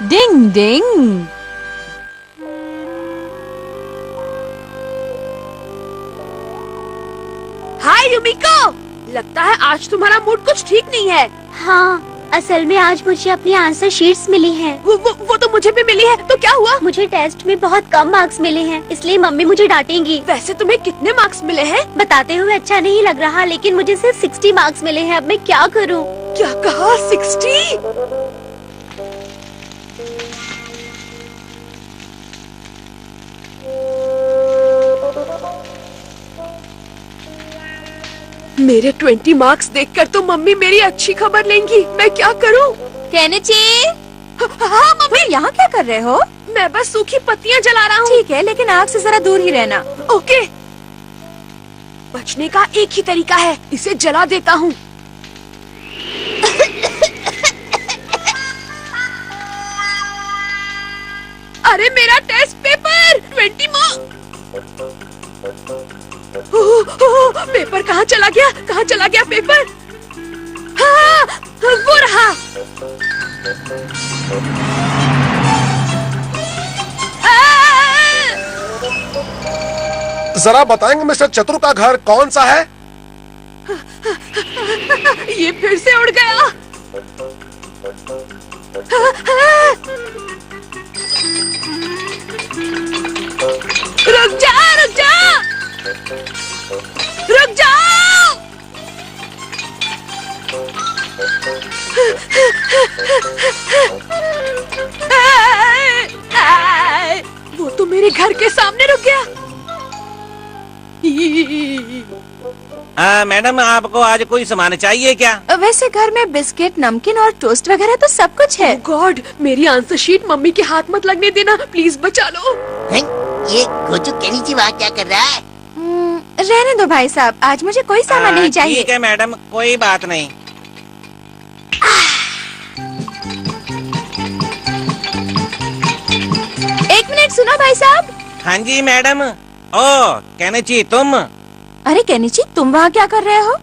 डिंग डिंग। हाय युमिको, लगता है आज तुम्हारा मूड कुछ ठीक नहीं है। हाँ, असल में आज मुझे अपनी आंसर शीट्स मिली हैं। वो तो मुझे भी मिली है। तो क्या हुआ? मुझे टेस्ट में बहुत कम मार्क्स मिले हैं, इसलिए मम्मी मुझे डांटेंगी। वैसे तुम्हें कितने मार्क्स मिले हैं? बताते हुए अच्छा नहीं लग रहा, लेकिन मुझे सिर्फ 60 मार्क्स मिले हैं। अब मैं क्या करूँ? क्या कहा? 60? मेरे 20 मार्क्स देखकर तो मम्मी मेरी अच्छी खबर लेंगी। मैं क्या करूं? केनिची, हाँ मम्मी। यहाँ क्या कर रहे हो? मैं बस सूखी पत्तियां जला रहा हूँ। ठीक है, लेकिन आग से जरा दूर ही रहना। ओके। बचने का एक ही तरीका है, इसे जला देता हूँ। अरे मेरा टेस्ट पेपर 20 पेपर कहाँ चला गया? कहाँ चला गया पेपर? हाँ, वो रहा। जरा बताएंगे मिस्टर चतुर का घर कौन सा है? ये फिर से उड़ गया। रुक जा, रुक जा, रुक जाओ। वो तो मेरे घर के सामने रुक गया। मैडम, आपको आज कोई सामान चाहिए क्या? वैसे घर में बिस्किट, नमकीन और टोस्ट वगैरह तो सब कुछ है। गॉड, मेरी आंसर शीट मम्मी के हाथ मत लगने देना, प्लीज बचा लो। ये गोचू केनिची वहाँ क्या कर रहा है? रहने दो भाई साहब, आज मुझे कोई सामान नहीं चाहिए। ठीक है मैडम, कोई बात नहीं। एक मिनट सुनो भाई साहब। हाँ जी मैडम। ओ केनिची, तुम? अरे केनिची, तुम वहाँ क्या कर रहे हो?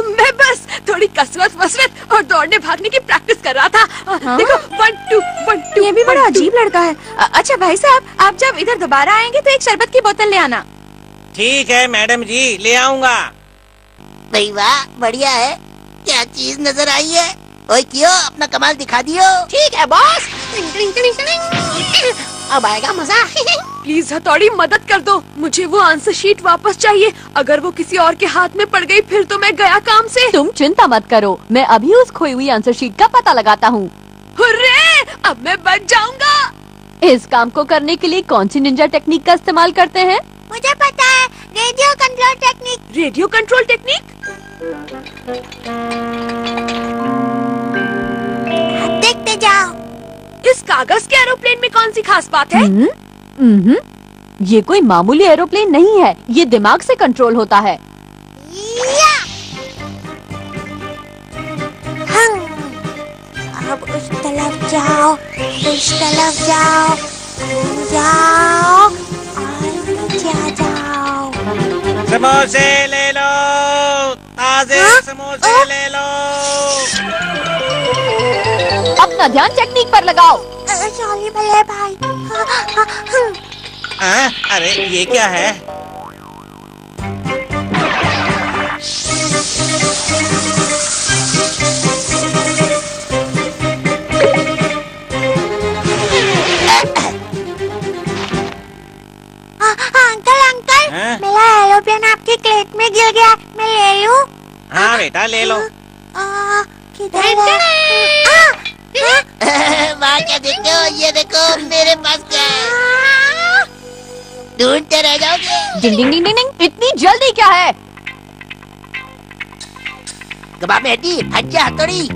मैं बस थोड़ी कसरत वसरत और दौड़ने भागने की प्रैक्टिस कर रहा था। हाँ? देखो 1 2 1 2। ये भी बड़ा अजीब लड़का है। अच्छा भाई साहब, आप जब इधर दोबारा आएंगे तो एक शरबत की बोतल ले आना। ठीक है मैडम जी, ले आऊंगा। भाई वाह, बढ़िया है। क्या चीज नजर आई है? ओए क्यों, अपना कमाल दिखा दियो। ठीक है बॉस। अब आएगा मजा। प्लीज हथौड़ी मदद कर दो, मुझे वो आंसर शीट वापस चाहिए। अगर वो किसी और के हाथ में पड़ गई फिर तो मैं गया काम से। तुम चिंता मत करो, मैं अभी उस खोई हुई आंसर शीट का पता लगाता हूँ। हुर्रे, अब मैं बच जाऊंगा। इस काम को करने के लिए कौन सी निंजा टेक्निक का इस्तेमाल करते हैं? मुझे पता है, radio control technique. Radio control technique? देखते जाओ। इस कागज के एरोप्लेन में कौन सी खास बात है? ये कोई मामूली एरोप्लेन नहीं है, ये दिमाग से कंट्रोल होता है। अब उस तरफ जाओ, उस तरफ जाओ, जाओ और नीचे आ जाओ। समोसे ले लो, ताजे समोसे ले लो। अपना ध्यान टेक्निक पर लगाओ। सॉरी भले भाई। अरे ये क्या है? अंकल, मेरा एरोप्लेन आपके क्लेट में गिर गया, मैं ले लूं? हाँ बेटा, ले लो। किधर है? वहाँ क्या देखते हो? ये देखो मेरे पास क्या है। ढूंढते रह जाओगे। डिंग डिंग डिंग डिंग डिंग, इतनी जल्दी क्या है? कबाब में हड्डी, हट जा हथौड़ी।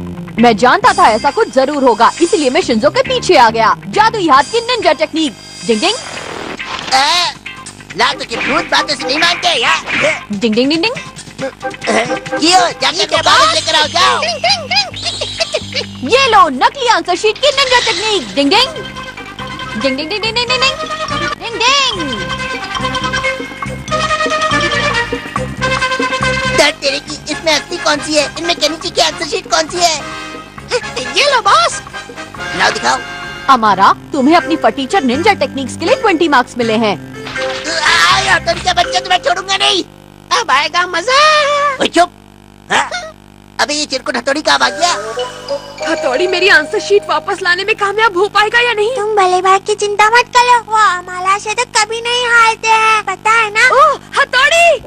मैं जानता था ऐसा कुछ जरूर होगा, इसलिए मैं शिंजो के पीछे आ गया। जादुई हाथ की निंजा टेक्निक। डिंग डिंग लातों की भूत बातों से नहीं मानते यार। डिंग डिंग डिंग डिंग। क्यों, जाके तो कागज लेकर आओ, जाओ। ये लो नकली आंसर शीट की निंजा टेक्निक। डिंग ding ding ding ding ding ding ding ding डिंग। दर्द तेरे की, इसमें असली कौन सी है? इनमें केनिची की आंसर शीट कौन सी है? ये लो बॉस। लाओ दिखाओ। अमारा, तुम्हें अपनी फटीचर निंजा टेक्निक्स के लिए 20 मार्क्स मिले हैं। हथौड़ी का बच्चा तुम्हें छोड़ूंगा नहीं। अब आएगा मजा। ओए चुप। हाँ? अबे ये चिरकुट हथौड़ी कहाँ भाग गया? हथौड़ी मेरी आंसर शीट वापस लाने में कामयाब हो पाएगा या नहीं? तुम भले भाई की चिंता मत करो, वो अमाला से तो कभी नहीं हारते हैं, पता है ना? ओह, हथौड़ी!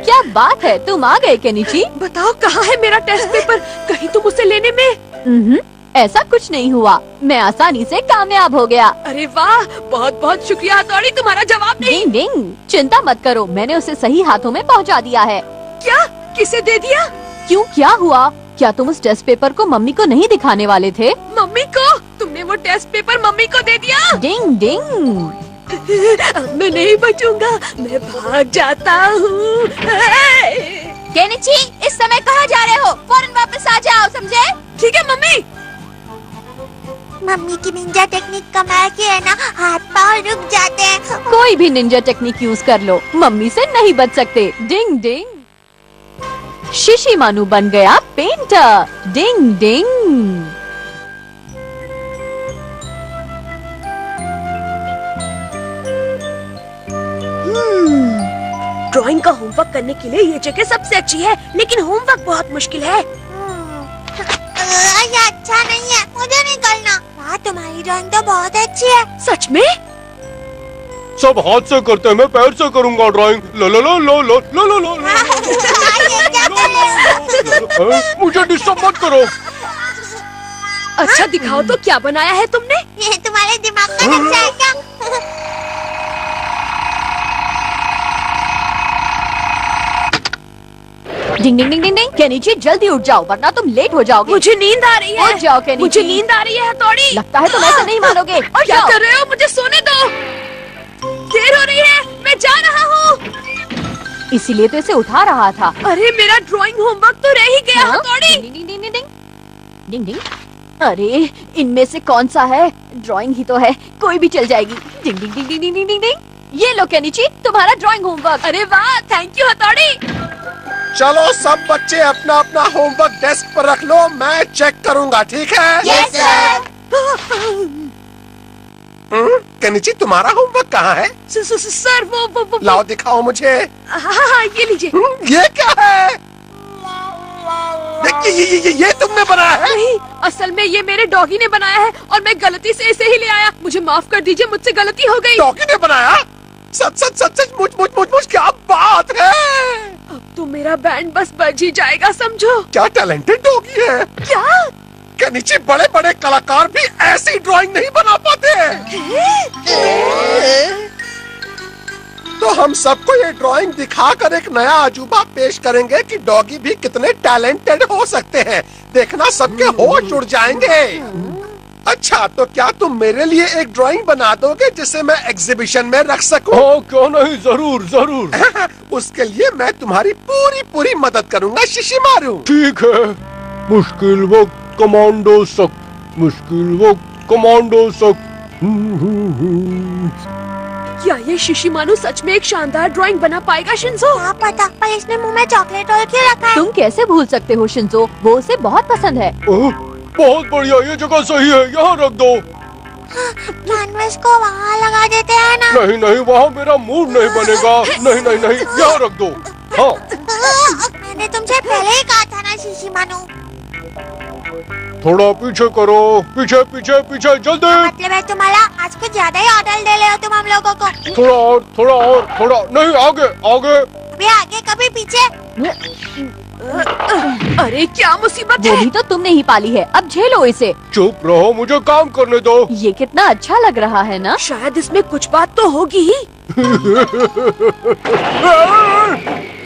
क्या बात है, तुम आ गए केनिची। बताओ कहाँ है मेरा टेस्ट पेपर? कहीं तुम उसे लेने में? ऐसा कुछ नहीं हुआ, मैं आसानी से कामयाब हो गया। अरे वाह, बहुत बहुत शुक्रिया हथौड़ी, तुम्हारा जवाब नहीं। डिंग डिंग, चिंता मत करो, मैंने उसे सही हाथों में पहुंचा दिया है। क्या? किसे दे दिया? क्यों, क्या हुआ? क्या तुम उस टेस्ट पेपर को मम्मी को नहीं दिखाने वाले थे? मम्मी को? तुमने वो टेस्ट पेपर मम्मी को दे दिया? डिंग डिंग। अब मैं नहीं बचूंगा, मैं भाग जाता हूँ। केनिची, इस समय कहाँ जा रहे हो? फौरन वापस आ जाओ, समझे? ठीक है मम्मी। मम्मी की निंजा टेक्निक कमाल की है ना, हाथ पाँव रुक जाते हैं। कोई भी निंजा टेक्निक यूज कर लो, मम्मी से नहीं बच सकते। डिंग डिंग। शिशिमानु बन गया पेंटर। डिंग डिंग। ड्राइंग का होमवर्क करने के लिए ये जगह सबसे अच्छी है, लेकिन होमवर्क बहुत मुश्किल है। ये अच्छा नहीं है, मुझे नहीं करना। वाह, तुम्हारी ड्राइंग तो बहुत अच्छी है। सच में? सब हाथ से करते हैं, मैं पैर से करूंगा ड्राइंग। लो लो लो लो लो लो लो लो। ये क्या कर रहे हो? मुझे डिस्टर्ब मत करो। अच्छा दिखाओ तो क्या बनाया है तुमने? ये तुम्हारे दिमाग का नक्शा है क्या? डिंग डिंग डिंग डिंग डिंग। केनिची, जल्दी उठ जाओ वरना तुम लेट हो जाओगे। मुझे नींद आ रही है। उठ जाओ केनिची। मुझे नींद आ रही है हथौड़ी। लगता है तुम ऐसा नहीं मानोगे। और क्या कर रहे हो? मुझे सोने दो। देर हो रही है, मैं जा रहा हूँ। इसीलिए तो इसे उठा रहा था। अरे मेरा ड्राइंग होमवर्क तो रह ही गया हथौड़ी। डिंग ding ding ding ding ding डिंग। अरे इनमें से कौन सा है? ड्राइंग ही तो है, कोई भी चल जाएगी। डिंग ding ding ding ding ding डिंग। ये लो केनिची, तुम्हारा ड्राइंग होमवर्क। अरे वाह, थैंक यू हथौड़ी। चलो सब बच्चे अपना अपना होमवर्क डेस्क पर रख लो, मैं चेक करूंगा, ठीक है? Yes sir. केनिची, तुम्हारा होमवर्क कहाँ है? सर वो लाओ दिखाओ मुझे। हाँ, ये लीजिए। ये क्या है? देखिए ये तुमने बनाया है? नहीं, असल में ये मेरे डॉगी ने बनाया है और मैं गलती से इसे ही ले आया। मुझे माफ कर दीजिए, मुझसे गलती हो गई। डॉगी ने बनाया? सच सच सच सच मुझ मुझ मुझ मुझ क्या बात है? अब तो मेरा बैंड बस बज ही जाएगा, समझो। क्या टैलेंटेड डॉगी है। क्या? केनिची, बड़े बड़े कलाकार भी ऐसी ड्राइंग नहीं बना पाते। तो हम सबको ये ड्राइंग दिखाकर एक नया अजूबा पेश करेंगे कि डॉगी भी कितने टैलेंटेड हो सकते हैं। देखना सबके होश उड़ जाएंगे। अच्छा, तो क्या तुम मेरे लिए एक ड्राइंग बना दोगे जिसे मैं एग्जीबिशन में रख सकूं? हाँ क्यों नहीं, जरूर जरूर। उसके लिए मैं तुम्हारी पूरी पूरी मदद करूंगा शिशिमारू। ठीक है। मुश्किल वक्त कमांडो सख्त, मुश्किल वक्त कमांडो सख्त। क्या ये शिशिमानु सच में एक शानदार ड्राइंग बना पाएगा शिंजो? क्या पता, पर इसने मुंह में चॉकलेट डाल के रखा है। तुम कैसे भूल सकते हो शिंजो, वो उसे बहुत पसंद है। बहुत बढ़िया, ये जगह सही है, यहाँ रख दो। कैनवस को वहाँ लगा देते हैं ना? नहीं नहीं, वहाँ मेरा मूड नहीं बनेगा। नहीं नहीं नहीं, यहाँ रख दो। हाँ मैंने तुमसे पहले ही कहा था ना शिशिमानु। थोड़ा पीछे करो, पीछे पीछे पीछे, जल्दी। मतलब है तुम्हारा आज कुछ ज्यादा ही ऑर्डर दे रहे हो तुम हम लोगों को। थोड़ा और, थोड़ा और, थोड़ा नहीं, आगे आगे। अभी आगे कभी पीछे। अरे क्या मुसीबत वो है? भी तो तुमने ही पाली है, अब झेलो इसे। चुप रहो, मुझे काम करने दो। ये कितना अच्छा लग रहा है ना? शायद इसमें कुछ बात तो होगी ही।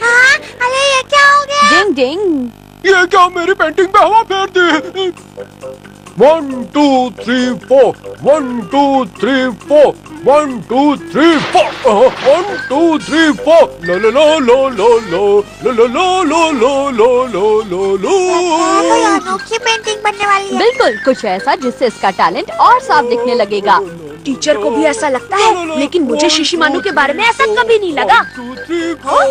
हाँ, अरे ये क्या हो गया? डिंग डिंग। ये क्या मेरी पेंटिंग पे हवा फेर दी? 1 2 3 4 1 2 3 4 1 2 3 4 1 2 3 4 लो लो लो लो लो लो लो लो लो लो लो लो लो लो। कोई अनोखी पेंटिंग बनने वाली है। बिल्कुल कुछ ऐसा जिससे इसका टैलेंट और साफ दिखने लगेगा। टीचर को भी ऐसा लगता है, लेकिन मुझे शिशिमानु के बारे में ऐसा कभी नहीं लगा। 1 2 3 4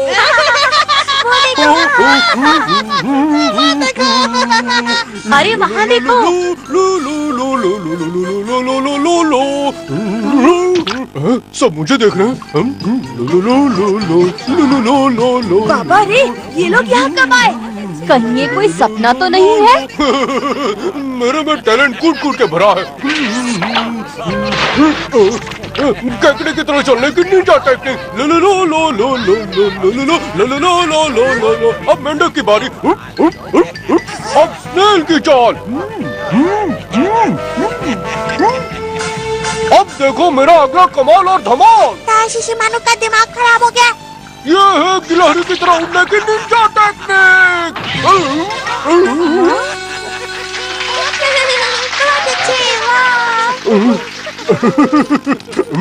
अरे वहाँ देखो। सब मुझे देख रहे हैं। बाबा रे, ये लोग यहाँ कब आए? कहीं ये कोई सपना तो नहीं है? मेरे में टैलेंट कूट कूट के भरा है। केकड़े की तरह चलने की निंजा टेक्निक। लो लो लो लो लो लो लो लो लो लो लो लो लो लो लो लो। अब मेंढक की बारी। अब स्नेल की चाल। अब देखो मेरा अगला कमाल और धमाल। शिशिमारू का दिमाग खराब हो गया। ये है गिलहरी की तरह उड़ने की निंजा टेक्निक।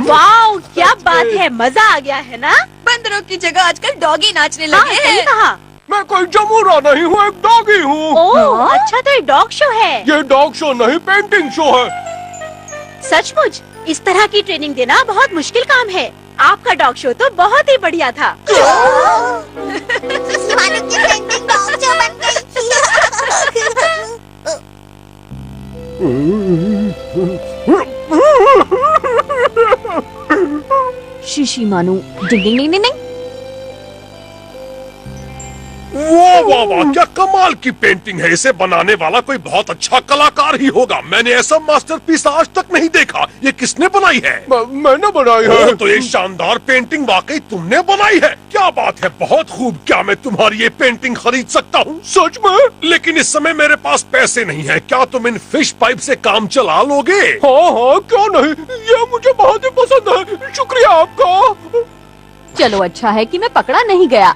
वाओ, क्या बात है, मजा आ गया है ना? बंदरों की जगह आजकल डॉगी नाचने लगे हैं। कहा? मैं कोई जमूरा नहीं हूँ, एक डॉगी हूँ। ओह, अच्छा तो ये डॉग शो है। ये डॉग शो नहीं, पेंटिंग शो है। सचमुच इस तरह की ट्रेनिंग देना बहुत मुश्किल काम है। आपका डॉग शो तो बहुत ही बढ़िया था। शिशिमारू की पेंटिंग डॉग शो बन गई। शिशिमारू, डिंग डिंग डिंग डिंग डिंग। वाह वाह वाह, क्या कमाल की पेंटिंग है। इसे बनाने वाला कोई बहुत अच्छा कलाकार ही होगा। मैंने ऐसा मास्टरपीस आज तक नहीं देखा। ये किसने बनाई है? मैंने बनाई है। तो ये शानदार पेंटिंग वाकई तुमने बनाई है। क्या बात है, बहुत खूब। क्या मैं तुम्हारी ये पेंटिंग खरीद सकता हूँ? सच में? लेकिन इस समय मेरे पास पैसे नहीं है। क्या तुम इन फिश पाइप से काम चला लोगे? हाँ हाँ, क्यों नहीं। ये मुझे बहुत ही पसंद है। शुक्रिया आपका। चलो अच्छा है कि मैं पकड़ा नहीं गया।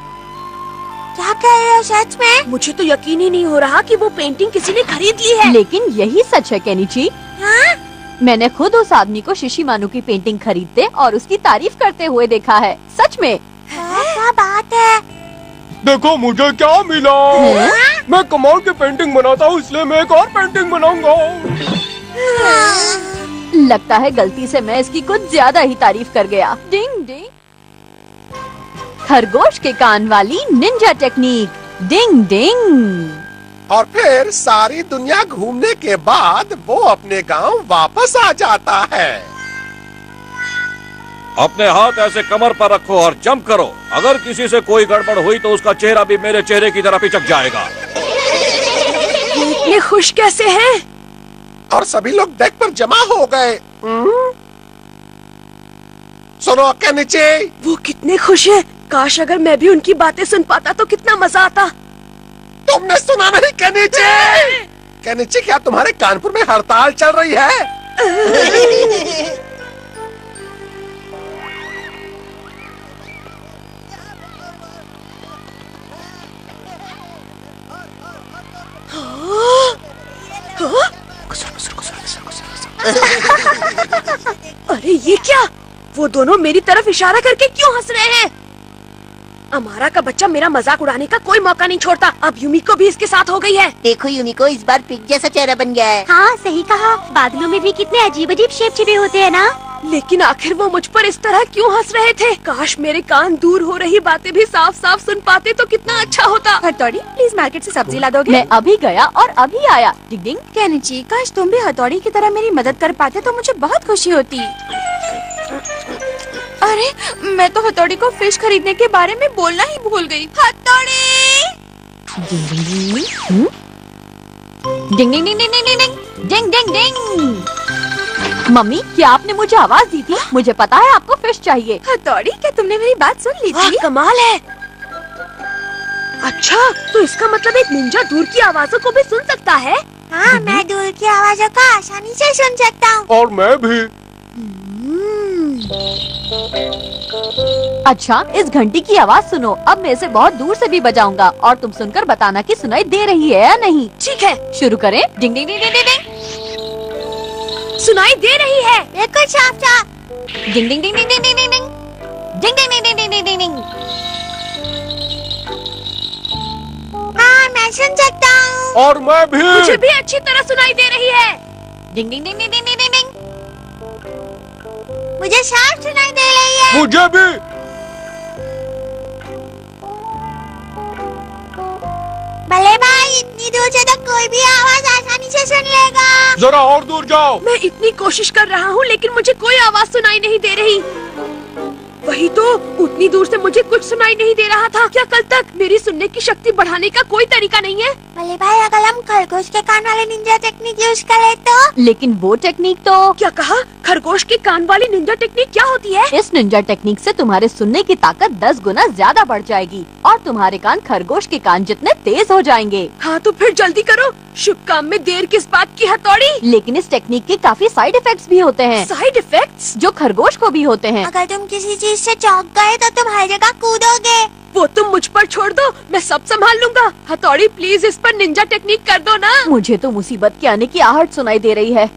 क्या कह रहे हो सच में? मुझे तो यकीन ही नहीं हो रहा कि वो पेंटिंग किसी ने खरीद ली है। लेकिन यही सच है केनिची। हाँ? मैंने खुद उस आदमी को शिशिमारू की पेंटिंग खरीदते और उसकी तारीफ करते हुए देखा है। सच में। क्या बात है? देखो मुझे क्या मिला। मैं कमाल की पेंटिंग बनाता हूँ, इसलिए मैं एक और पेंटिंग बनाऊंगा। लगता है गलती से मैं इसकी कुछ ज्यादा ही तारीफ कर गया। डिंग डिंग। खरगोश के कान वाली निंजा टेक्निक। डिंग डिंग। और फिर सारी दुनिया घूमने के बाद वो अपने गांव वापस आ जाता है। अपने हाथ ऐसे कमर पर रखो और जंप करो। अगर किसी से कोई गड़बड़ हुई तो उसका चेहरा भी मेरे चेहरे की तरह पिचक जाएगा। ये खुश कैसे हैं? और सभी लोग डेक पर जमा हो गए। सुनो केनिची, वो कितने खुश हैं। काश अगर मैं भी उनकी बातें सुन पाता तो कितना मजा आता। तुमने सुना नहीं केनिची? केनिची, क्या तुम्हारे कानपुर में हड़ताल चल रही है? अरे ये क्या? वो दोनों मेरी तरफ इशारा करके क्यों हंस रहे हैं? अमारा का बच्चा मेरा मजाक उड़ाने का कोई मौका नहीं छोड़ता। अब यूमिको भी इसके साथ हो गई है। देखो यूमिको, इस बार पिग जैसा चेहरा बन गया है। हाँ सही कहा। बादलों में भी कितने अजीब अजीब शेप छिपे होते हैं ना। लेकिन आखिर वो मुझ पर इस तरह क्यों हंस रहे थे? काश मेरे कान दूर हो रही बातें भी साफ साफ सुन पाते तो कितना अच्छा होता। हथौड़ी, प्लीज मार्केट से सब्जी ला दोगे? मैं अभी गया और अभी आया। डिंग डिंग। केनिची, काश तुम भी हथौड़ी की तरह मेरी मदद कर पाते तो मुझे बहुत खुशी होती। अरे, मैं तो हथौड़ी को फिश खरीदने के बारे में बोलना ही भूल गई। हथौड़ी! डिंग ding ding. Ding ding ding ding ding ding ding ding डिंग। मम्मी, क्या आपने मुझे आवाज दी थी? मुझे पता है आपको फिश चाहिए। हथौड़ी, क्या तुमने मेरी बात सुन ली वाह, थी? कमाल है। अच्छा, तो इसका मतलब एक निंजा दूर की आवाजों को भी सुन सकता है। हाँ, मैं दूर की आवाजों को आसानी से सुन सकता हूँ। और मैं भी। अच्छा, इस घंटी की आवाज सुनो। अब मैं इसे बहुत दूर से भी बजाऊंगा और तुम सुनकर बताना कि सुनाई दे रही है या नहीं। ठीक है, शुरू करें। डिंग डिंग डिंग डिंग डिंग। सुनाई दे रही है। बिल्कुल साफ साफ। डिंग ding ding ding ding ding ding. Ding ding ding ding ding ding डिंग। हाँ, मैं सुन सकता हूँ। और मैं भी। मुझे भी अच्छी तरह सुनाई दे रही है। डिंग ding ding ding ding ding डिंग। मुझे साफ सुनाई दे रही है। मुझे भी। दूर से तो कोई भी आवाज आसानी से सुन लेगा। जरा और दूर जाओ। मैं इतनी कोशिश कर रहा हूँ लेकिन मुझे कोई आवाज सुनाई नहीं दे रही। वही तो, उतनी दूर से मुझे कुछ सुनाई नहीं दे रहा था। क्या कल तक मेरी सुनने की शक्ति बढ़ाने का कोई तरीका नहीं है? भले भाई, अगर हम खरगोश के कान वाले निंजा टेक्निक यूज करें तो? लेकिन वो टेक्निक तो क्या कहा? खरगोश के कान वाली निंजा टेक्निक क्या होती है? इस निंजा टेक्निक से तुम्हारे सुनने की ताकत 10 गुना ज्यादा बढ़ जाएगी और तुम्हारे कान खरगोश के कान जितने तेज हो जाएंगे। हाँ तो फिर जल्दी करो, शुभ काम में देर किस बात की हथौड़ी। लेकिन इस टेक्निक के काफी साइड इफेक्ट्स भी होते हैं, साइड इफेक्ट्स? जो खरगोश को भी होते हैं। अगर तुम किसी चीज से चौंक गए तो तुम हर जगह कूदोगे। वो तुम मुझ पर छोड़ दो, मैं सब संभाल लूंगा। हथौड़ी प्लीज इस पर निंजा टेक्निक कर दो ना। मुझे तो मुसीबत के आने की आहट सुनाई दे रही है।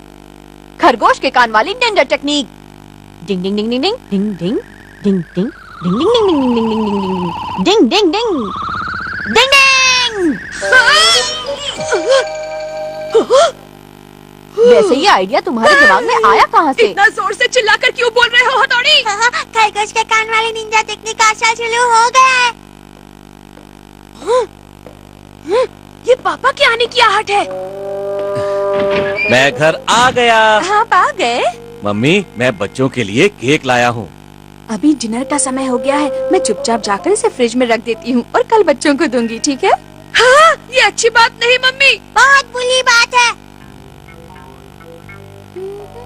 खरगोश के कान वाली निंजा टेक्निक। डिंग ding ding ding ding ding ding ding ding ding ding ding ding ding ding ding ding डिंग। वैसे ये आइडिया तुम्हारे दिमाग में आया कहाँ से? इतना जोर से चिल्लाकर क्यों बोल रहे हो हथौड़ी? खरगोश के कान वाली निंजा टेक्निक आशा शुरू हो गया है। ये पापा के आने की आहट है। मैं घर आ गया। आप आ गए? मम्मी, मैं बच्चों के लिए केक लाया हूँ। अभी डिनर का समय हो गया है, मैं चुपचाप जाकर इसे फ्रिज में रख देती हूँ और कल बच्चों को दूंगी, ठीक है? हाँ, ये अच्छी बात नहीं मम्मी। बहुत बुरी बात है।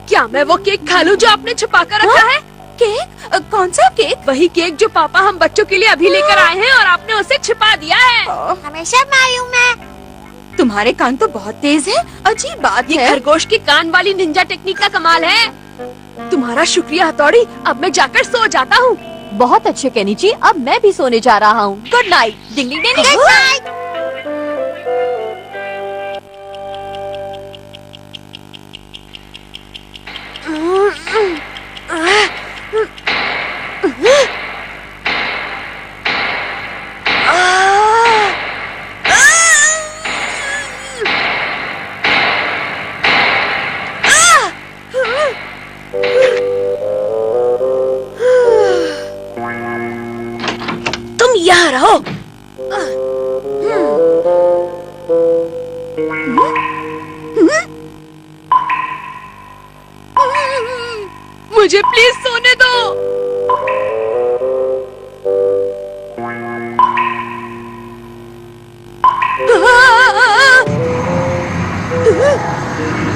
क्या मैं वो केक खा लूं जो आपने छुपा कर रखा है? केक? कौन सा केक? वही केक जो पापा हम बच्चों के लिए अभी लेकर आए हैं और आपने उसे छिपा दिया है। हमें सब मालूम है। तुम्हारे कान तो बहुत तेज है, अजीब बात ये है। खरगोश की कान वाली निंजा टेक्निक का कमाल है। तुम्हारा शुक्रिया हथौड़ी, अब मैं जाकर सो जाता हूँ। बहुत अच्छे केनिची, अब मैं भी सोने जा रहा हूँ। Good night. Ding ding ding ding. Good night. तुम यहाँ रहो। मुझे प्लीज सोने दो।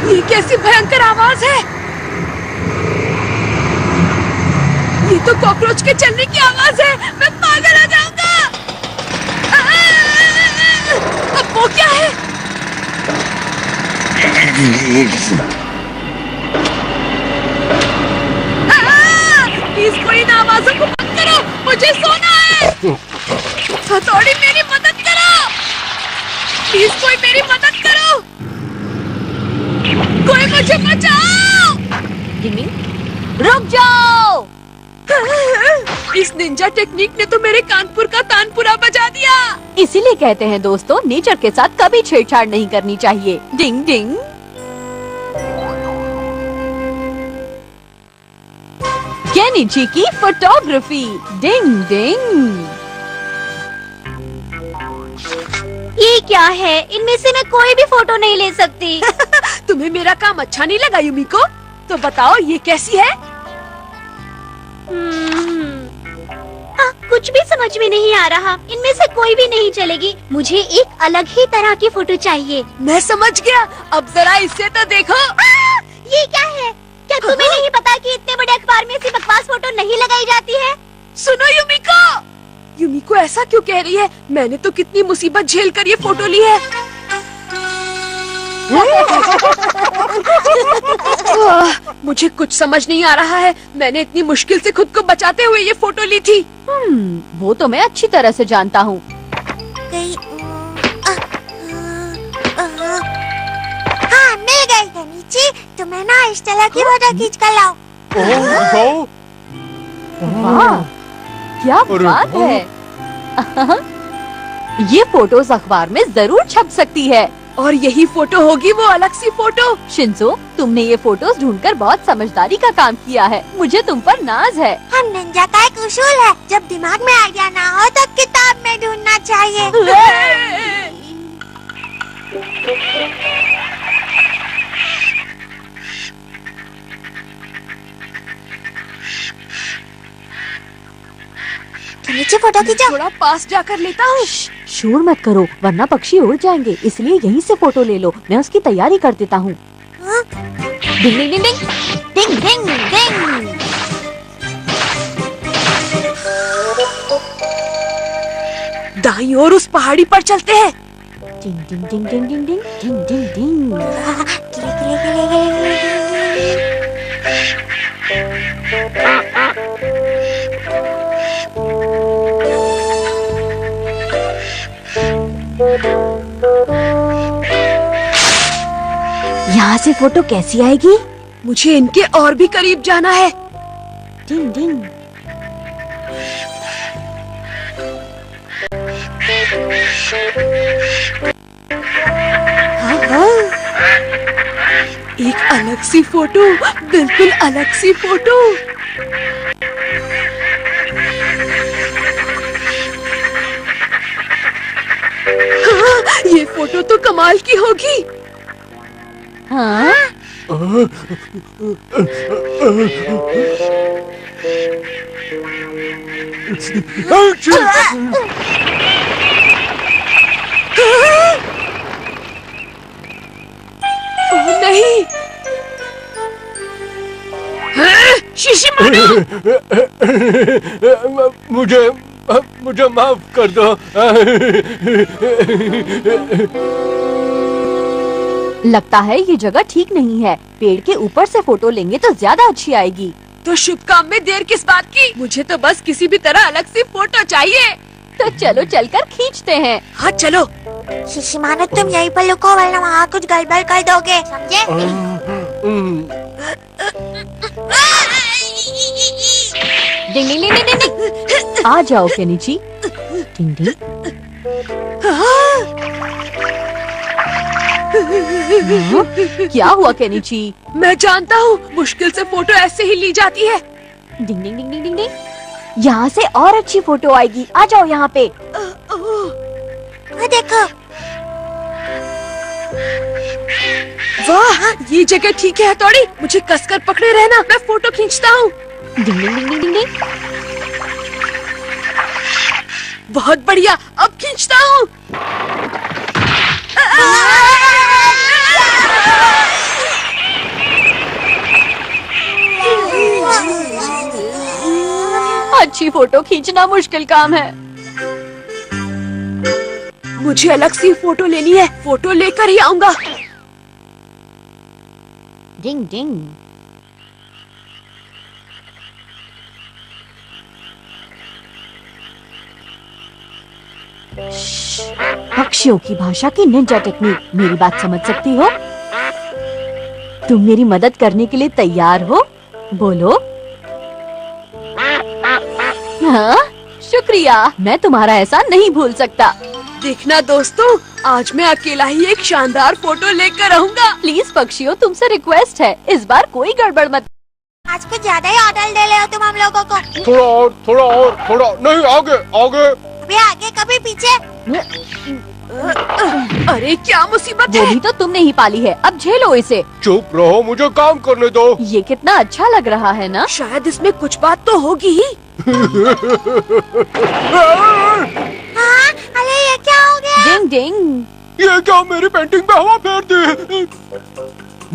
ये कैसी भयंकर आवाज है? ये तो कॉकरोच के चलने की आवाज है। मैं पागल हो जाऊंगा। अब वो क्या है? प्लीज कोई इन आवाजों को बंद करो, मुझे सोना है। हथौड़ी मेरी मदद करो, प्लीज कोई मेरी मदद करो, कोई मुझे बचाओ। रुक जाओ। इस निंजा टेक्निक ने तो मेरे कानपुर का तानपुरा बजा दिया। इसीलिए कहते हैं दोस्तों, नेचर के साथ कभी छेड़छाड़ नहीं करनी चाहिए। डिंग डिंग। केनिची की फोटोग्राफी। डिंग डिंग। ये क्या है? इनमें से मैं कोई भी फोटो नहीं ले सकती। तुम्हें मेरा काम अच्छा नहीं लगा युमिको? तो बताओ ये कैसी है? कुछ भी समझ में नहीं आ रहा। इनमें से कोई भी नहीं चलेगी। मुझे एक अलग ही तरह की फोटो चाहिए। मैं समझ गया, अब जरा इसे तो देखो। ये क्या है? क्या तुम्हें नहीं पता कि इतने बड़े अखबार में ऐसी बकवास फोटो नहीं लगाई जाती है? सुनो युमिको, युमिको ऐसा क्यों कह रही है? मैंने तो कितनी मुसीबत झेल कर ये फोटो ली है। मुझे कुछ समझ नहीं आ रहा है। मैंने इतनी मुश्किल से खुद को बचाते हुए ये फोटो ली थी। वो तो मैं अच्छी तरह से जानता हूँ। हाँ, मिल गई केनिची। तुम्हें ना इस तरह की फोटो खींच कर लाओ। दिखाओ। वाह, क्या अरे बात वाह। है। ये फोटोज अखबार में जरूर छप सकती है। और यही फोटो होगी वो अलग सी फोटो। शिंजो, तुमने ये फोटोज ढूंढकर बहुत समझदारी का काम किया है। मुझे तुम पर नाज है। हम निंजा का एक उसूल है, जब दिमाग में आइडिया ना हो तो किताब में ढूंढना चाहिए। नीचे फोटो खींचो। थोड़ा पास जाकर लेता हूँ। शोर मत करो वरना पक्षी उड़ जाएंगे, इसलिए यहीं से फोटो ले लो, मैं उसकी तैयारी कर देता हूँ। हाँ? डिंग ding ding ding ding ding डिंग। दाईं ओर उस पहाड़ी पर चलते हैं। डिंग ding ding ding ding ding ding ding डिंग। गिले गिले गिले गिले यहाँ से फोटो कैसी आएगी? मुझे इनके और भी करीब जाना है। डिंग डिंग। हाँ हाँ, एक अलग सी फोटो, बिल्कुल अलग सी फोटो। हाँ, ये फोटो तो कमाल की होगी। हाँ? ओह नहीं, शिशिमारू! मुझे माफ कर दो। लगता है ये जगह ठीक नहीं है, पेड़ के ऊपर से फोटो लेंगे तो ज्यादा अच्छी आएगी। तो शुभ काम में देर किस बात की? मुझे तो बस किसी भी तरह अलग सी फोटो चाहिए। तो चलो चलकर खींचते हैं। हाँ चलो। शिशिमारू तुम यहीं पर लुको वरना वहाँ कुछ गड़बड़ कर दोगे, समझे? डिंग डिंग डिंग डिंग डिंग। आ जाओ केनिची। डिंग डिंग। हाँ? क्या हुआ केनिची? मैं जानता हूँ, मुश्किल से फोटो ऐसे ही ली जाती है। डिंग डिंग डिंग डिंग डिंग डिंग। यहाँ से और अच्छी फोटो आएगी, आ जाओ यहाँ पे। देखो। वाह, ये जगह ठीक है हथौड़ी, मुझे कसकर पकड़े रहना, मैं फोटो खींचता हूँ। डिंग डिंग डिंग डिंग डिंग डिंग। बहुत बढ़िया, अब खींचता हूँ। अच्छी फोटो खींचना मुश्किल काम है। मुझे अलग सी फोटो लेनी है, फोटो लेकर ही आऊंगा। डिंग डिंग। पक्षियों की भाषा की निंजा टेक्निक, मेरी बात समझ सकती हो? तुम मेरी मदद करने के लिए तैयार हो? बोलो। हाँ, शुक्रिया, मैं तुम्हारा एहसान नहीं भूल सकता। देखना दोस्तों, आज मैं अकेला ही एक शानदार फोटो लेकर आऊंगा। प्लीज पक्षियों, तुमसे रिक्वेस्ट है, इस बार कोई गड़बड़ मत। आज कुछ ज्यादा ही ऑर्डर दे रहे हो तुम हम लोगों को। थोड़ा नहीं, आगे आगे। कभी आगे कभी पीछे। अरे क्या मुसीबत वो है। भी तो तुमने ही पाली है, अब झेलो इसे। चुप रहो, मुझे काम करने दो। ये कितना अच्छा लग रहा है ना? शायद इसमें कुछ बात तो होगी ही। हाँ, अरे ये क्या हो गया? डिंग डिंग। ये क्या मेरी पेंटिंग पे हवा फेर दी?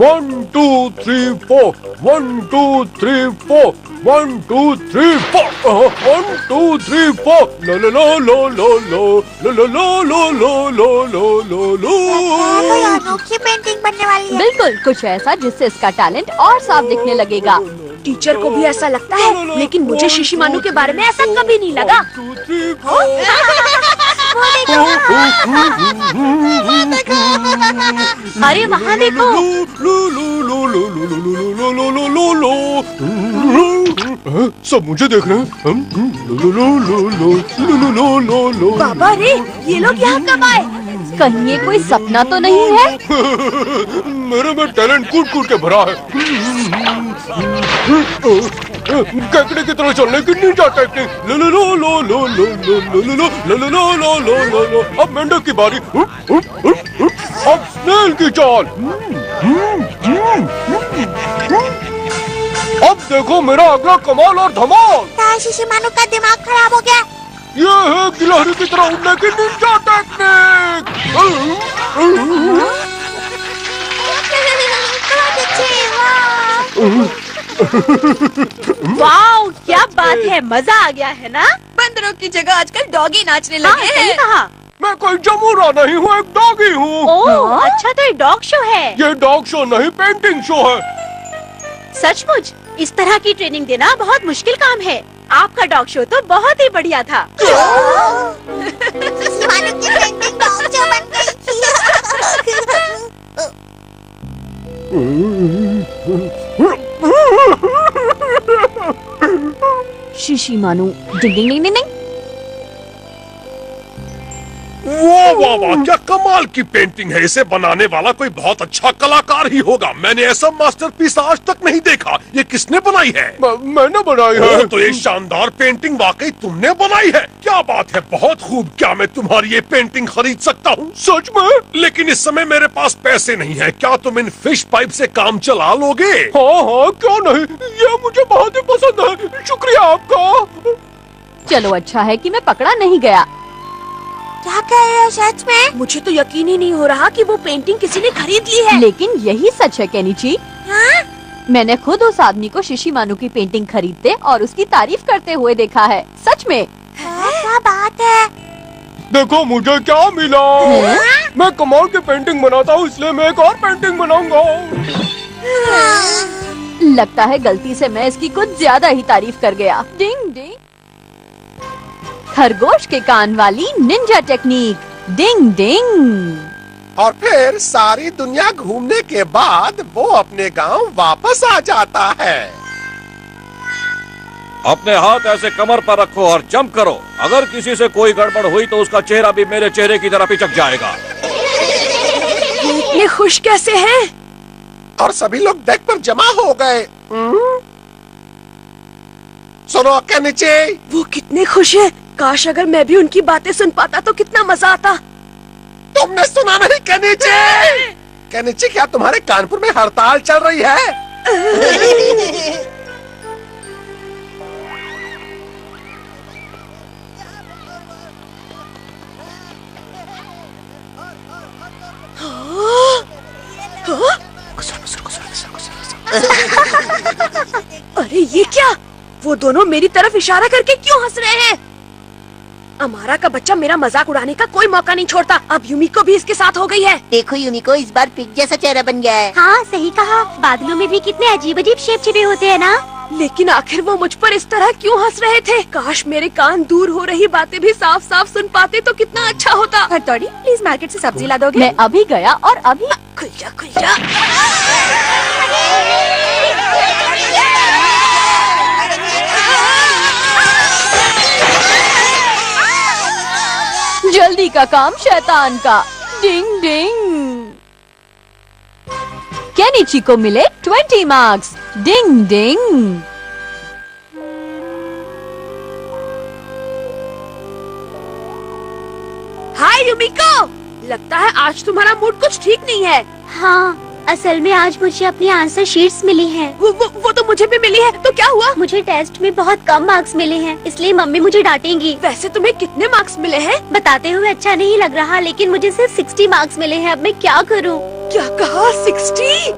1 2 3 4 1 2 3 4 1 2 3 4 1 2 3 4 लो लो लो लो लो लो लो लो लो लो लो लो लो लो। कोई अनोखी पेंटिंग बनने वाली है। बिल्कुल कुछ ऐसा जिससे इसका टैलेंट और साफ दिखने लगेगा। टीचर को भी ऐसा लगता है, लेकिन मुझे शिशिमारू के बारे में ऐसा कभी नहीं लगा। अरे वहाँ देखो। सब मुझे देख रहे हैं। बाबा रे, ये लोग यहाँ कब आए? कहीं ये कोई सपना तो नहीं है? मेरे में टैलेंट कूट कूट के भरा है। केकड़े की तरह चलने की निंजा टेक्निक। लो लो लो लो लो लो लो लो लो लो लो लो लो लो लो लो लो। अब मेंढक की बारी। अब स्नेल की चाल। अब देखो मेरा अगला कमाल और धमाल। शिशिमारू का दिमाग खराब हो गया। ये है गिलहरी की तरह उड़ने की निंजा टेक्निक। वाओ, क्या बात है, मजा आ गया है ना? बंदरों की जगह आजकल डॉगी नाचने हाँ, लगे सही हैं। कहा। मैं कोई जमूरा नहीं हूँ, एक डॉगी हूँ। ओह, अच्छा तो ये डॉग शो है। ये डॉग शो नहीं, पेंटिंग शो है। सचमुच इस तरह की ट्रेनिंग देना बहुत मुश्किल काम है। आपका डॉग शो तो बहुत ही बढ़िया था। शिशिमारू की पेंटिंग डॉग शो बन गई। शिशिमारू डिंग डिंग डिंग डिंग डिंग। वाह वाह वाह, क्या कमाल की पेंटिंग है। इसे बनाने वाला कोई बहुत अच्छा कलाकार ही होगा। मैंने ऐसा मास्टरपीस आज तक नहीं देखा। ये किसने बनाई है? मैंने बनाई है। तो ये शानदार पेंटिंग वाकई तुमने बनाई है। क्या बात है, बहुत खूब। क्या मैं तुम्हारी ये पेंटिंग खरीद सकता हूँ? सच में? लेकिन इस समय मेरे पास पैसे नहीं है। क्या तुम इन फिश पाइप से काम चला लोगे? हाँ हाँ, क्यों नहीं, ये मुझे बहुत ही पसंद है। शुक्रिया आपका। चलो अच्छा है कि मैं पकड़ा नहीं गया। क्या कह रहे हो सच में? मुझे तो यकीन ही नहीं हो रहा कि वो पेंटिंग किसी ने खरीद ली है। लेकिन यही सच है केनिची। हाँ? मैंने खुद उस आदमी को शिशिमारू की पेंटिंग खरीदते और उसकी तारीफ करते हुए देखा है। सच में। क्या बात है? देखो मुझे क्या मिला। मैं कमाल की पेंटिंग बनाता हूँ, इसलिए मैं एक और पेंटिंग बनाऊंगा। लगता है गलती से मैं इसकी कुछ ज्यादा ही तारीफ कर गया। डिंग डिंग। खरगोश के कान वाली निंजा टेक्निक। डिंग डिंग। और फिर सारी दुनिया घूमने के बाद वो अपने गांव वापस आ जाता है। अपने हाथ ऐसे कमर पर रखो और जंप करो। अगर किसी से कोई गड़बड़ हुई तो उसका चेहरा भी मेरे चेहरे की तरह पिचक जाएगा। ये खुश कैसे हैं? और सभी लोग डेक पर जमा हो गए। सुनो केनिची, वो कितने खुश हैं। काश अगर मैं भी उनकी बातें सुन पाता तो कितना मजा आता। तुमने सुना नहीं केनिची? केनिची, क्या तुम्हारे कानपुर में हड़ताल चल रही है? अरे ये क्या? वो दोनों मेरी तरफ इशारा करके क्यों हंस रहे हैं? अमारा का बच्चा मेरा मजाक उड़ाने का कोई मौका नहीं छोड़ता। अब यूमिको भी इसके साथ हो गई है। देखो यूनिको, इस बार पिग जैसा चेहरा बन गया है। हाँ सही कहा। बादलों में भी कितने अजीब अजीब शेप छिपे होते हैं ना। लेकिन आखिर वो मुझ पर इस तरह क्यों हंस रहे थे? काश मेरे कान दूर हो रही बातें भी साफ साफ सुन पाते तो कितना अच्छा होता। हथौड़ी, प्लीज मार्केट से सब्जी ला दोगे? मैं अभी गया और अभी। खुल जा, खुल जा। जल्दी का काम शैतान का। डिंग डिंग। केनिची को मिले 20 मार्क्स। डिंग डिंग। हाय यूमिको, लगता है आज तुम्हारा मूड कुछ ठीक नहीं है। हाँ, असल में आज मुझे अपनी आंसर शीट्स मिली हैं। वो तो मुझे भी मिली है। तो क्या हुआ? मुझे टेस्ट में बहुत कम मार्क्स मिले हैं, इसलिए मम्मी मुझे डांटेंगी। वैसे तुम्हें कितने मार्क्स मिले हैं? बताते हुए अच्छा नहीं लग रहा, लेकिन मुझे सिर्फ 60 मार्क्स मिले हैं। अब मैं क्या करूं? क्या कहा? 60?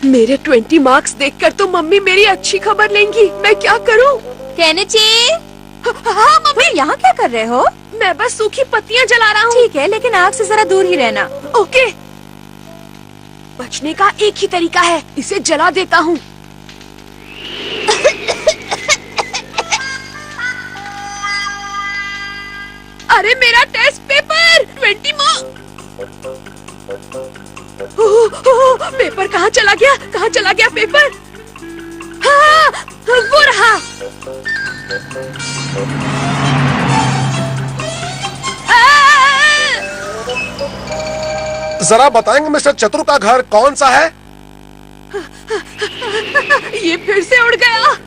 मेरे 20 मार्क्स देखकर तो मम्मी मेरी अच्छी खबर लेंगी। मैं क्या करूं? केनिची, हाँ मम्मी। यहाँ क्या कर रहे हो? मैं बस सूखी पत्तियां जला रहा हूँ। ठीक है, लेकिन आग से जरा दूर ही रहना। ओके। बचने का एक ही तरीका है, इसे जला देता हूँ। अरे मेरा टेस्ट पेपर 20 मार्क्स। पेपर कहाँ चला गया? कहाँ चला गया पेपर? हाँ, वो रहा। जरा बताएंगे मिस्टर चतुर का घर कौन सा है? ये फिर से उड़ गया।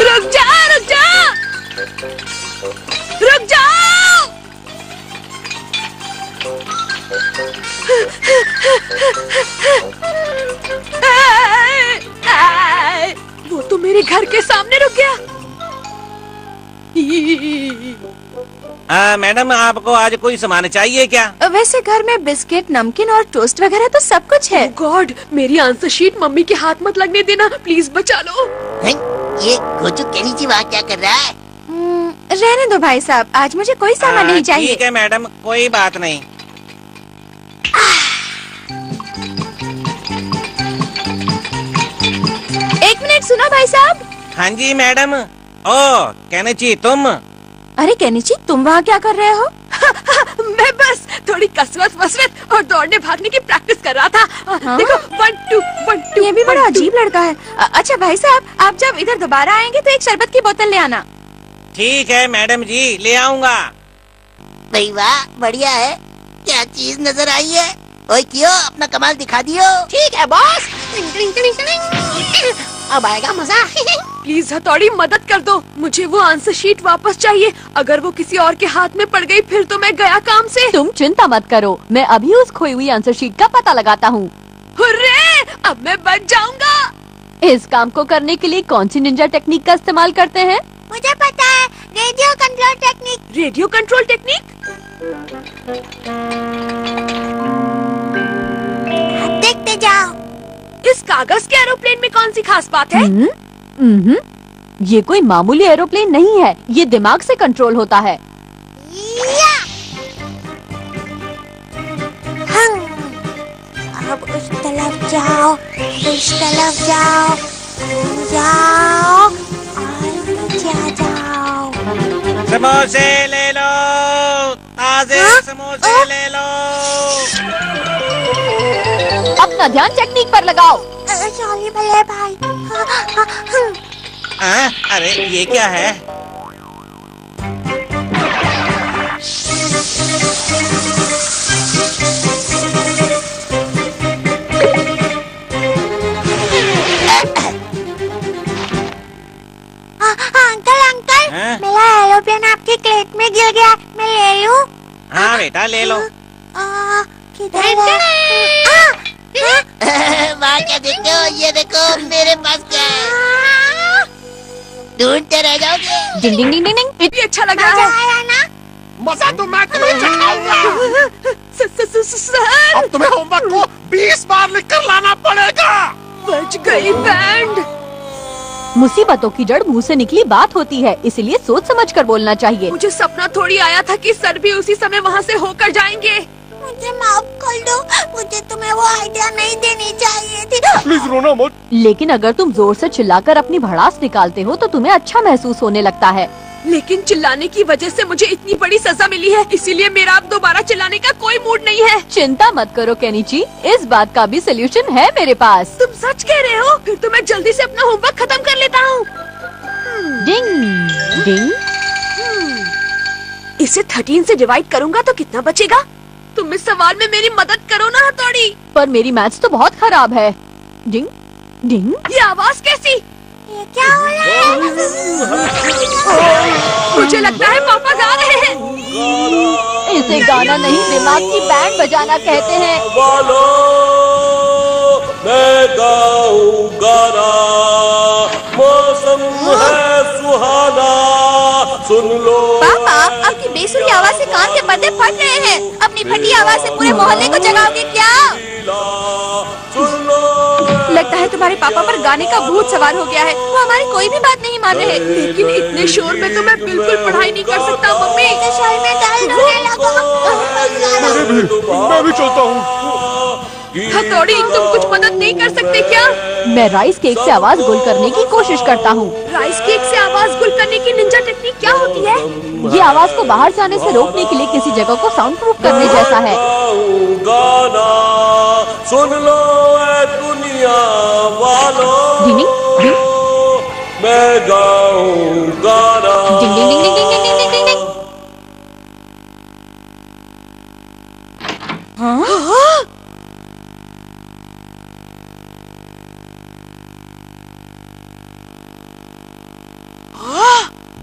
रुक जा, रुक जा, रुक जाओ। वो तो मेरे घर के सामने रुक गया। मैडम, आपको आज कोई सामान चाहिए क्या? वैसे घर में बिस्किट, नमकीन और टोस्ट वगैरह तो सब कुछ है। गॉड, मेरी आंसर शीट मम्मी के हाथ मत लगने देना, प्लीज बचा लो। ये गोचू केनीची वहाँ क्या कर रहा है? रहने दो भाई साहब, आज मुझे कोई सामान नहीं चाहिए। ठीक है मैडम, कोई बात नहीं। एक मिनट सुनो भाई साहब। हाँ जी मैडम। ओ केनीची, तुम? अरे केनीची, तुम वहाँ क्या कर रहे हो? मैं बस थोड़ी कसरत और दौड़ने भागने की प्रैक्टिस कर रहा था। हाँ? देखो 1 2 1 2। ये भी बड़ा अजीब लड़का है। अच्छा भाई साहब, आप जब इधर दोबारा आएंगे तो एक शरबत की बोतल ले आना। ठीक है मैडम जी, ले आऊंगा। भाई वाह, बढ़िया है। क्या चीज नजर आई है? ओए क्यों, अपना कमाल दिखा दियो। ठीक है बॉस। अब आएगा मजा। प्लीज हथौड़ी, मदद कर दो, मुझे वो आंसर शीट वापस चाहिए। अगर वो किसी और के हाथ में पड़ गई फिर तो मैं गया काम से। तुम चिंता मत करो, मैं अभी उस खोई हुई आंसर शीट का पता लगाता हूँ। हुर्रे, अब मैं बच जाऊंगा। इस काम को करने के लिए कौन सी निंजा टेक्निक का इस्तेमाल करते हैं? मुझे पता है, radio control technique. Radio control technique? देखते जाओ। इस कागज के एरोप्लेन में कौन सी खास बात है? ये कोई मामूली एरोप्लेन नहीं है, ये दिमाग से कंट्रोल होता है। या! अब उस तरफ जाओ, इस तरफ जाओ, जाओ और नीचे आ जाओ। समोसे ले लो, ताजे समोसे ले लो। अपना ध्यान टेक्निक पर लगाओ। सॉरी भले भाई। अरे ये क्या है? अंकल, मेरा एरोप्लेन आपके क्लेट में गिर गया, मैं ले लूं? हाँ बेटा, ले लो। किधर है? वहाँ क्या देखते हो? ये देखो मेरे पास क्या है। ढूंढते रह जाओगे। डिंग डिंग डिंग डिंग डिंग। ये अच्छा लग रहा मजा है। आया ना? मजा तो मैं तुम्हें चखाऊंगा। सर, अब तुम्हें होमवर्क को 20 बार लिखकर लाना पड़ेगा। बच गई बैंड। मुसीबतों की जड़ मुंह से निकली बात होती है, इसलिए सोच समझ कर बोलना चाहिए। मुझे सपना थोड़ी आया था कि सर भी उसी समय वहाँ से होकर जाएंगे। मुझे माफ कर दो, मुझे तुम्हें वो आइडिया नहीं देनी चाहिए थी। प्लीज रोना मत। लेकिन अगर तुम जोर से चिल्लाकर अपनी भड़ास निकालते हो तो तुम्हें अच्छा महसूस होने लगता है। लेकिन चिल्लाने की वजह से मुझे इतनी बड़ी सजा मिली है, इसीलिए मेरा अब दोबारा चिल्लाने का कोई मूड नहीं है। चिंता मत करो केनीची, इस बात का भी सलूशन है मेरे पास। तुम सच कह रहे हो? फिर तो मैं जल्दी से अपना होमवर्क खत्म कर लेता हूँ। डिंग डिंग। इसे 13 से डिवाइड करूँगा तो कितना बचेगा? तुम इस सवाल में मेरी मदद करो ना हथौड़ी। पर मेरी मैथ्स तो बहुत खराब है। डिंग डिंग। ये आवाज कैसी? ये क्या हो रहा है? मुझे लगता है पापा गा रहे हैं। इसे गाना नहीं, दिमाग की बैंड बजाना कहते हैं। वालो, मैं गाऊं गाना, मौसम है सुहाना, सुन लो। पापा, आपकी बेसुरी आवाज से कान के पर्दे फट रहे हैं। अपनी फटी आवाज से पूरे मोहल्ले को जगाओगे क्या? सुन लो। लगता है तुम्हारे पापा पर गाने का भूत सवार हो गया है। वो हमारी कोई भी बात नहीं मान रहे। लेकिन इतने शोर में तो मैं बिल्कुल पढ़ाई नहीं कर सकता मम्मी। शोर में दर्द होने लगा। मैं भी चलता हूँ। हथौड़ी, तुम कुछ मदद नहीं कर सकते क्या? मैं राइस केक से आवाज गुल करने की कोशिश करता हूँ। राइस केक से आवाज गुल करने की निंजा टेक्निक क्या होती है? ये आवाज को बाहर से आने से रोकने के लिए किसी जगह को साउंड प्रूफ करने जैसा है। गाना सुन लो ऐ दुनिया वालों, डिंग डिंग। मैं गाऊं गाना।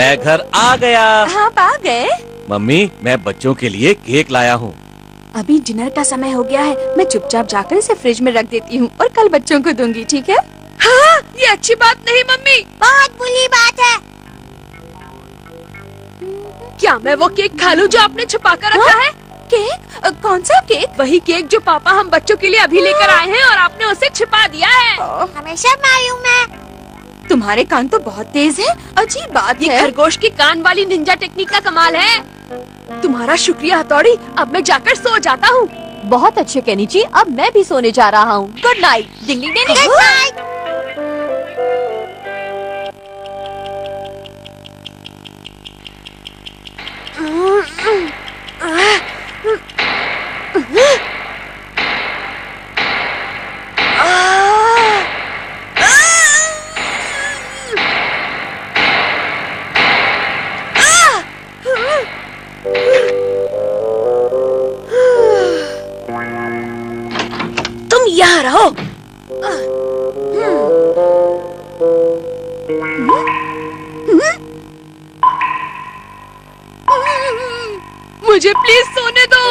मैं घर आ गया। आप आ गए? मम्मी, मैं बच्चों के लिए केक लाया हूँ। अभी डिनर का समय हो गया है, मैं चुपचाप जाकर इसे फ्रिज में रख देती हूँ और कल बच्चों को दूंगी, ठीक है? हाँ, ये अच्छी बात नहीं मम्मी। बहुत बुरी बात है। क्या मैं वो केक खा लूं जो आपने छुपा कर रखा है? केक? कौन सा केक? वही केक जो पापा हम बच्चों के लिए अभी लेकर आए हैं और आपने उसे छिपा दिया है। हमें सब मालूम है। तुम्हारे कान तो बहुत तेज है। अजीब बात ये है। खरगोश की कान वाली निंजा टेक्निक का कमाल है। तुम्हारा शुक्रिया हथौड़ी, अब मैं जाकर सो जाता हूँ। बहुत अच्छे केनिची, अब मैं भी सोने जा रहा हूँ। Good night. Ding ding ding ding. Good night. तुम यहाँ रहो। मुझे प्लीज सोने दो।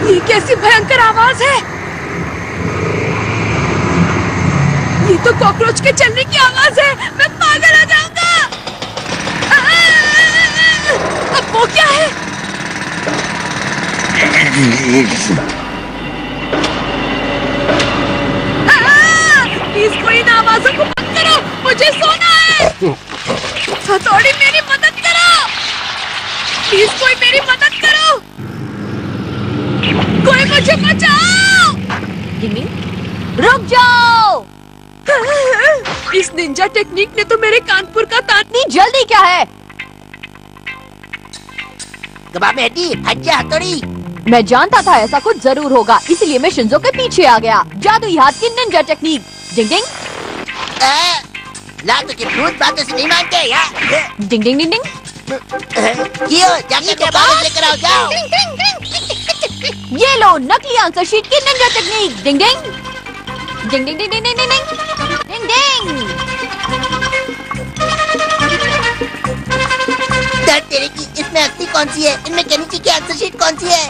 ये कैसी भयंकर आवाज है? ये तो कॉकरोच के चलने की आवाज है। मैं पागल हो जाऊंगा। अब वो क्या है? प्लीज कोई इन आवाजों को बंद करो, मुझे सोना है। हथौड़ी मेरी मदद करो, प्लीज कोई मेरी मदद करो, कोई मुझे बचाओ। डिंग डिंग। रुक जाओ। इस निंजा टेक्निक ने तो मेरे कानपुर का तान। इतनी जल्दी क्या है? गबा बेटी, हट जा हथौड़ी। मैं जानता था ऐसा कुछ जरूर होगा, इसलिए मैं शिंजो के पीछे आ गया। जादुई हाथ की निंजा टेक्निक। डिंग डिंग लातों के भूत बातों से नहीं मानते यार। डिंग डिंग डिंग डिंग। क्यों? जाके तो कागज लेकर आओ, जाओ। ये लो नकली आंसर शीट की निंजा टेक्निक। डिंग ding ding ding ding ding ding ding ding डिंग। डर तेरे की, इसमें असली कौन सी है? इनमें केनिची की आंसर शीट कौन सी है?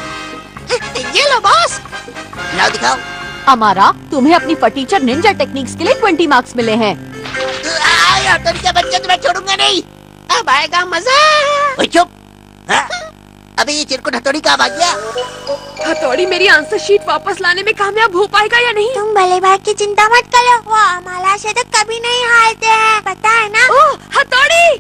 ये लो बॉस। लाओ दिखाओ। अमारा, तुम्हें अपनी फटीचर निंजा टेक्निक्स के लिए 20 मार्क्स मिले हैं। हथौड़ी का बच्चा, तुम्हें छोड़ूंगा नहीं। अब आएगा मजा। ओए चुप। हाँ? अबे ये चिरकुट हथौड़ी कहाँ भाग गया? हथौड़ी मेरी आंसर शीट वापस लाने में कामयाब हो पाएगा या नहीं? तुम भले भाई की चिंता मत करो, वो अमाला से तो कभी नहीं हारते हैं, पता है ना? ओह हथौड़ी,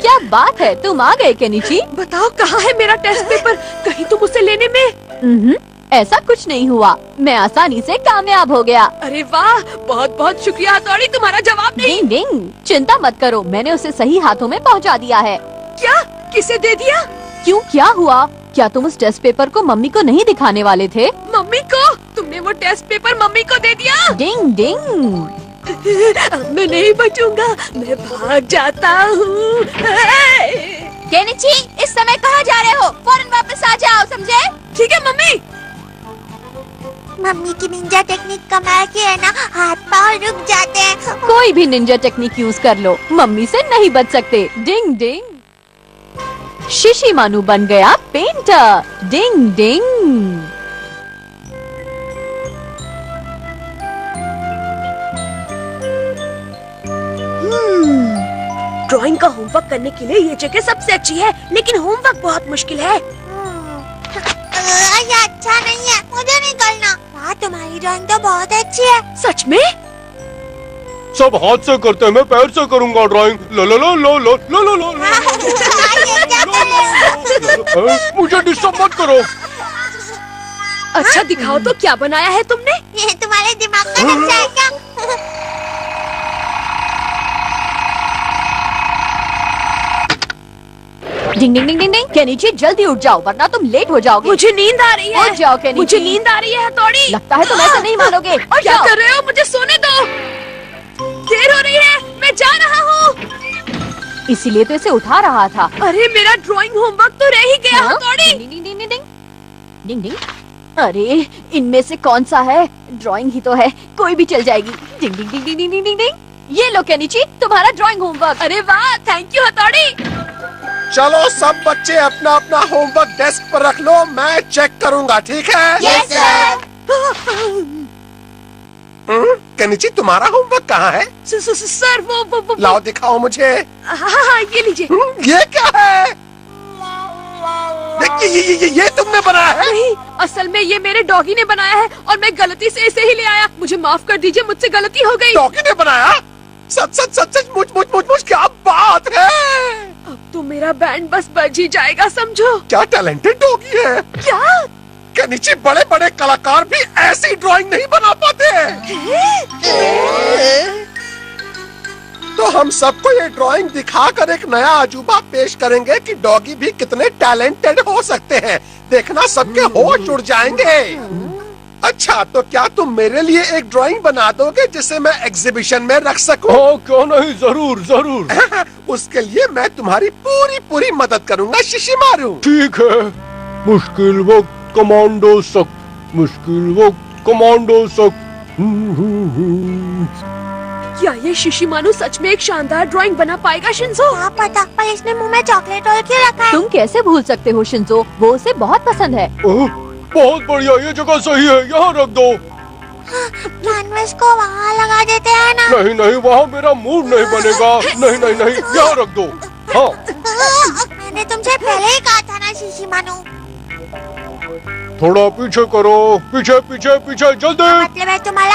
क्या बात है, तुम आ गए केनिची। बताओ कहाँ है मेरा टेस्ट पेपर? कहीं तुम उसे लेने में। ऐसा कुछ नहीं हुआ, मैं आसानी से कामयाब हो गया। अरे वाह, बहुत बहुत शुक्रिया हथौड़ी, तुम्हारा जवाब नहीं। डिंग डिंग। चिंता मत करो, मैंने उसे सही हाथों में पहुंचा दिया है। क्या? किसे दे दिया? क्यों, क्या हुआ? क्या तुम उस टेस्ट पेपर को मम्मी को नहीं दिखाने वाले थे? मम्मी को? तुमने वो टेस्ट पेपर मम्मी को दे दिया? डिंग डिंग। अब मैं नहीं बचूंगा, मैं भाग जाता हूँ। केनिची, इस समय कहाँ जा रहे हो? फौरन वापस आ जाओ, समझे? ठीक है मम्मी। मम्मी की निंजा टेक्निक कमाल की है ना, हाथ पाँव रुक जाते हैं। कोई भी निंजा टेक्निक यूज कर लो, मम्मी से नहीं बच सकते। डिंग डिंग। शिशिमानु बन गया पेंटर। डिंग डिंग। ड्राइंग का होमवर्क करने के लिए ये जगह सबसे अच्छी है, लेकिन होमवर्क बहुत मुश्किल है। ये अच्छा नहीं है, मुझे नहीं करना। वाह, तुम्हारी ड्राइंग तो बहुत अच्छी है। सच में? सब हाथ से करते हैं, मैं पैर से करूंगा ड्राइंग। लो लो लो लो लो लो लो लो। ये क्या कर रहे हो? मुझे डिस्टर्ब मत करो। अच्छा दिखाओ तो क्या बनाया है तुमने? ये तुम्हारे दिमाग का नक्शा है क्या? डिंग डिंग डिंग डिंग डिंग। केनिची जल्दी उठ जाओ, वरना तुम लेट हो जाओगे। मुझे नींद आ रही है। उठ जाओ केनिची। मुझे नींद आ रही है हथौड़ी। लगता है तुम ऐसा नहीं मानोगे। उठ क्या जाओ। कर रहे हो? मुझे सोने दो। देर हो रही है, मैं जा रहा हूँ। इसीलिए तो इसे उठा रहा था। अरे मेरा ड्राइंग होमवर्क तो रह ही गया हाँ? हथौड़ी। डिंग ding ding ding ding. Ding डिंग। अरे इनमें से कौन सा है? ड्राइंग ही तो है, कोई भी चल जाएगी। डिंग ding ding ding ding ding ding डिंग। ये लो केनिची, तुम्हारा ड्राइंग होमवर्क। अरे वाह, थैंक यू हथौड़ी। चलो सब बच्चे अपना अपना होमवर्क डेस्क पर रख लो, मैं चेक करूंगा, ठीक है? Yes sir. केनिची, तुम्हारा होमवर्क कहाँ है? सर वो लाओ दिखाओ मुझे। हाँ, ये लीजिए। ये क्या है? ये तुमने बनाया है? नहीं, असल में ये मेरे डॉगी ने बनाया है और मैं गलती से इसे ही ले आया। मुझे माफ कर दीजिए, मुझसे गलती हो गई। डॉगी ने बनाया? सच सच सच सच मुझ मुझ मुझ मुझ क्या बात है? अब तो मेरा बैंड बस बज ही जाएगा, समझो। क्या टैलेंटेड डॉगी है। क्या? के नीचे बड़े बड़े कलाकार भी ऐसी ड्राइंग नहीं बना पाते। तो हम सबको ये ड्राइंग दिखाकर एक नया अजूबा पेश करेंगे कि डॉगी भी कितने टैलेंटेड हो सकते हैं। देखना सबके होश उड़ जाएंगे। अच्छा, तो क्या तुम मेरे लिए एक ड्राइंग बना दोगे जिसे मैं एग्जीबिशन में रख सकूं? हाँ क्यों नहीं, जरूर जरूर। उसके लिए मैं तुम्हारी पूरी पूरी मदद करूंगा शिशिमारू। ठीक है। मुश्किल वक्त कमांडो सख्त, मुश्किल वक्त कमांडो सख्त। क्या ये शिशिमारू सच में एक शानदार ड्राइंग बना पाएगा शिंजो? क्या पता, पर इसने मुंह में चॉकलेट और क्यों रखा है? तुम कैसे भूल सकते हो शिंजो, वो उसे बहुत पसंद है। बहुत बढ़िया, ये जगह सही है, यहाँ रख दो। कैनवस को वहाँ लगा देते हैं ना? नहीं नहीं, वहाँ मेरा मूड नहीं बनेगा। नहीं नहीं नहीं, यहाँ रख दो। हाँ मैंने तुमसे पहले ही कहा था ना शिशिमारू। थोड़ा पीछे करो, पीछे पीछे पीछे, जल्दी। मतलब है तुम्हारा